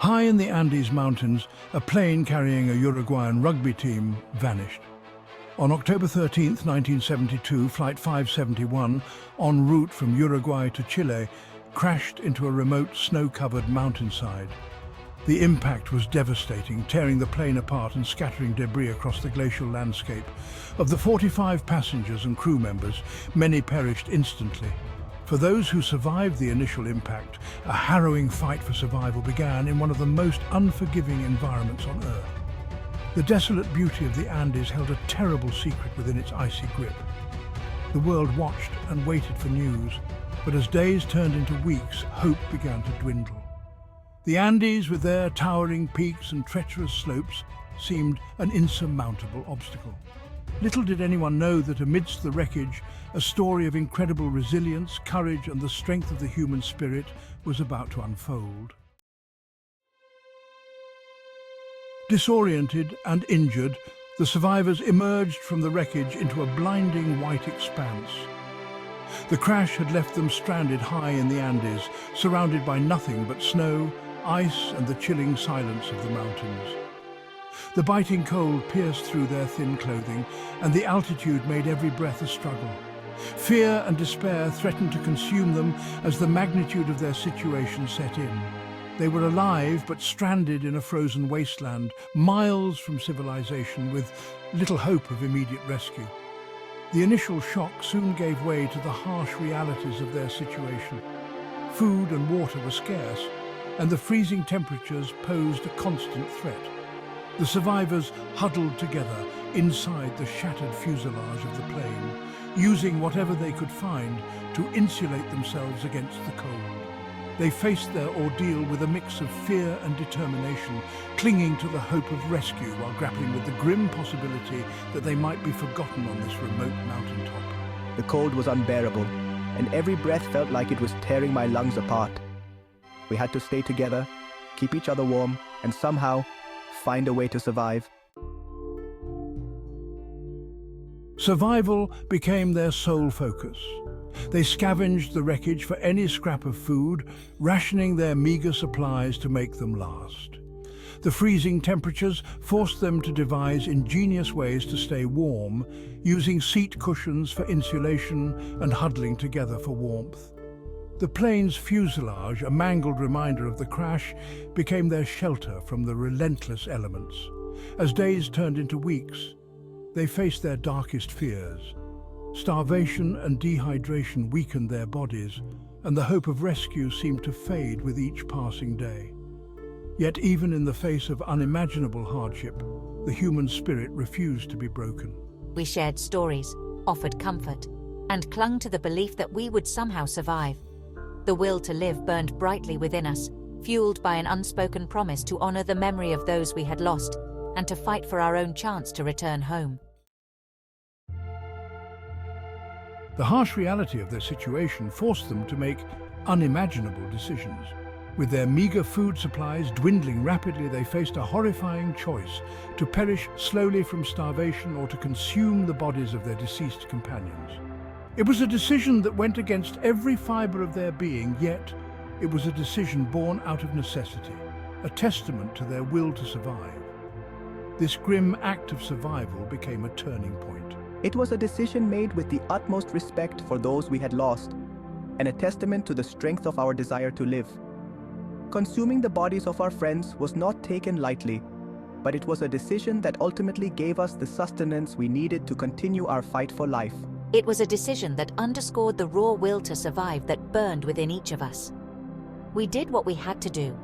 High in the Andes Mountains, a plane carrying a Uruguayan rugby team vanished. On October 13, 1972, Flight 571, en route from Uruguay to Chile, crashed into a remote snow-covered mountainside. The impact was devastating, tearing the plane apart and scattering debris across the glacial landscape. Of the 45 passengers and crew members, many perished instantly. For those who survived the initial impact, a harrowing fight for survival began in one of the most unforgiving environments on Earth. The desolate beauty of the Andes held a terrible secret within its icy grip. The world watched and waited for news, but as days turned into weeks, hope began to dwindle. The Andes, with their towering peaks and treacherous slopes, seemed an insurmountable obstacle. Little did anyone know that amidst the wreckage, a story of incredible resilience, courage, and the strength of the human spirit was about to unfold. Disoriented and injured, the survivors emerged from the wreckage into a blinding white expanse. The crash had left them stranded high in the Andes, surrounded by nothing but snow, ice, and the chilling silence of the mountains. The biting cold pierced through their thin clothing, and the altitude made every breath a struggle. Fear and despair threatened to consume them as the magnitude of their situation set in. They were alive but stranded in a frozen wasteland, miles from civilization, with little hope of immediate rescue. The initial shock soon gave way to the harsh realities of their situation. Food and water were scarce, and the freezing temperatures posed a constant threat. The survivors huddled together inside the shattered fuselage of the plane, using whatever they could find to insulate themselves against the cold. They faced their ordeal with a mix of fear and determination, clinging to the hope of rescue while grappling with the grim possibility that they might be forgotten on this remote mountaintop. The cold was unbearable, and every breath felt like it was tearing my lungs apart. We had to stay together, keep each other warm, and somehow find a way to survive. Survival became their sole focus. They scavenged the wreckage for any scrap of food, rationing their meager supplies to make them last. The freezing temperatures forced them to devise ingenious ways to stay warm, using seat cushions for insulation and huddling together for warmth. The plane's fuselage, a mangled reminder of the crash, became their shelter from the relentless elements. As days turned into weeks, they faced their darkest fears. Starvation and dehydration weakened their bodies, and the hope of rescue seemed to fade with each passing day. Yet even in the face of unimaginable hardship, the human spirit refused to be broken. We shared stories, offered comfort, and clung to the belief that we would somehow survive. The will to live burned brightly within us, fueled by an unspoken promise to honor the memory of those we had lost and to fight for our own chance to return home. The harsh reality of their situation forced them to make unimaginable decisions. With their meager food supplies dwindling rapidly, they faced a horrifying choice: to perish slowly from starvation or to consume the bodies of their deceased companions. It was a decision that went against every fiber of their being, yet it was a decision born out of necessity, a testament to their will to survive. This grim act of survival became a turning point. It was a decision made with the utmost respect for those we had lost, and a testament to the strength of our desire to live. Consuming the bodies of our friends was not taken lightly, but it was a decision that ultimately gave us the sustenance we needed to continue our fight for life. It was a decision that underscored the raw will to survive that burned within each of us. We did what we had to do,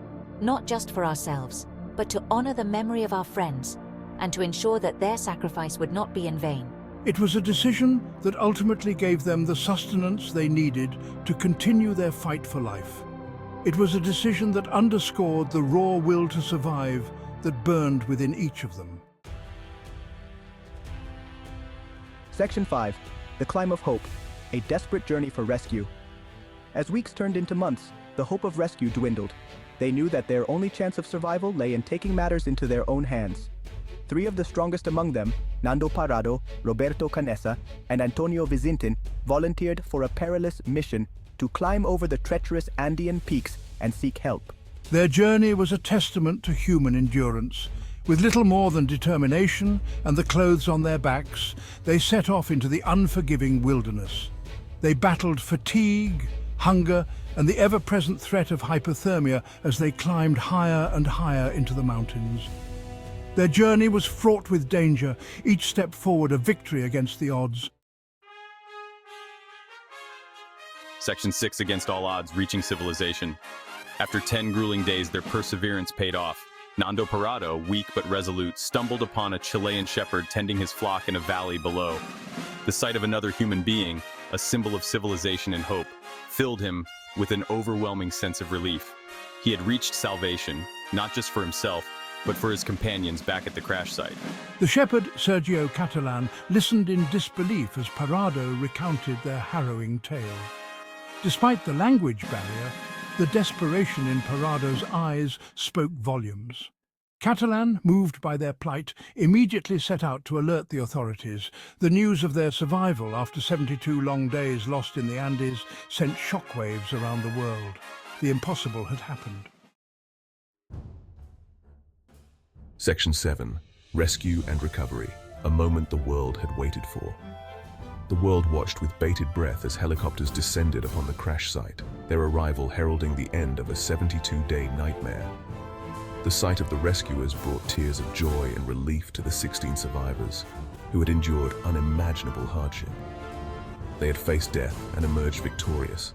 not just for ourselves, but to honor the memory of our friends and to ensure that their sacrifice would not be in vain. It was a decision that ultimately gave them the sustenance they needed to continue their fight for life. It was a decision that underscored the raw will to survive that burned within each of them. Section 5. The Climb of Hope, a desperate journey for rescue. As weeks turned into months, the hope of rescue dwindled. They knew that their only chance of survival lay in taking matters into their own hands. 3 of the strongest among them, Nando Parrado, Roberto Canessa, and Antonio Vizintin, volunteered for a perilous mission to climb over the treacherous Andean peaks and seek help. Their journey was a testament to human endurance. With little more than determination and the clothes on their backs, they set off into the unforgiving wilderness. They battled fatigue, hunger, and the ever-present threat of hypothermia as they climbed higher and higher into the mountains. Their journey was fraught with danger, each step forward a victory against the odds. Section 6 Against all odds, reaching civilization. After 10 grueling days, their perseverance paid off. Nando Parado, weak but resolute, stumbled upon a Chilean shepherd tending his flock in a valley below. The sight of another human being, a symbol of civilization and hope, filled him with an overwhelming sense of relief. He had reached salvation, not just for himself, but for his companions back at the crash site. The shepherd, Sergio Catalan, listened in disbelief as Parado recounted their harrowing tale. Despite the language barrier, the desperation in Parado's eyes spoke volumes. Catalan, moved by their plight, immediately set out to alert the authorities. The news of their survival after 72 long days lost in the Andes sent shockwaves around the world. The impossible had happened. Section 7. Rescue and Recovery, a moment the world had waited for. The world watched with bated breath as helicopters descended upon the crash site, their arrival heralding the end of a 72-day nightmare. The sight of the rescuers brought tears of joy and relief to the 16 survivors, who had endured unimaginable hardship. They had faced death and emerged victorious,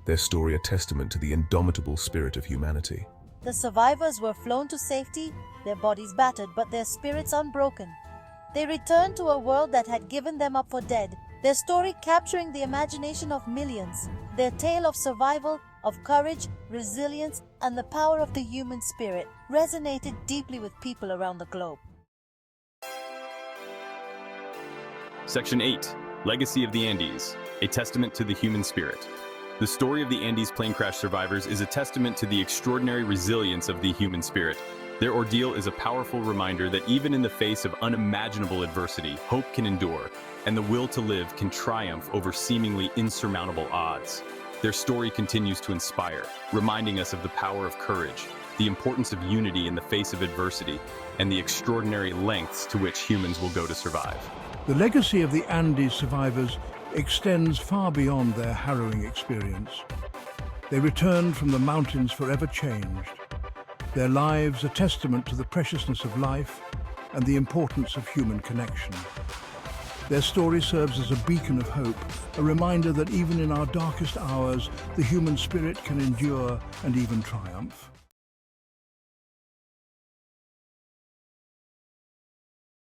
their story a testament to the indomitable spirit of humanity. The survivors were flown to safety, their bodies battered but their spirits unbroken. They returned to a world that had given them up for dead, their story capturing the imagination of millions. Their tale of survival, of courage, resilience, and the power of the human spirit resonated deeply with people around the globe. Section 8. Legacy of the Andes, a testament to the human spirit. The story of the Andes plane crash survivors is a testament to the extraordinary resilience of the human spirit. Their ordeal is a powerful reminder that even in the face of unimaginable adversity, hope can endure, and the will to live can triumph over seemingly insurmountable odds. Their story continues to inspire, reminding us of the power of courage, the importance of unity in the face of adversity, and the extraordinary lengths to which humans will go to survive. The legacy of the Andes survivors extends far beyond their harrowing experience. They returned from the mountains forever changed. Their lives a testament to the preciousness of life and the importance of human connection. Their story serves as a beacon of hope, a reminder that even in our darkest hours, the human spirit can endure and even triumph.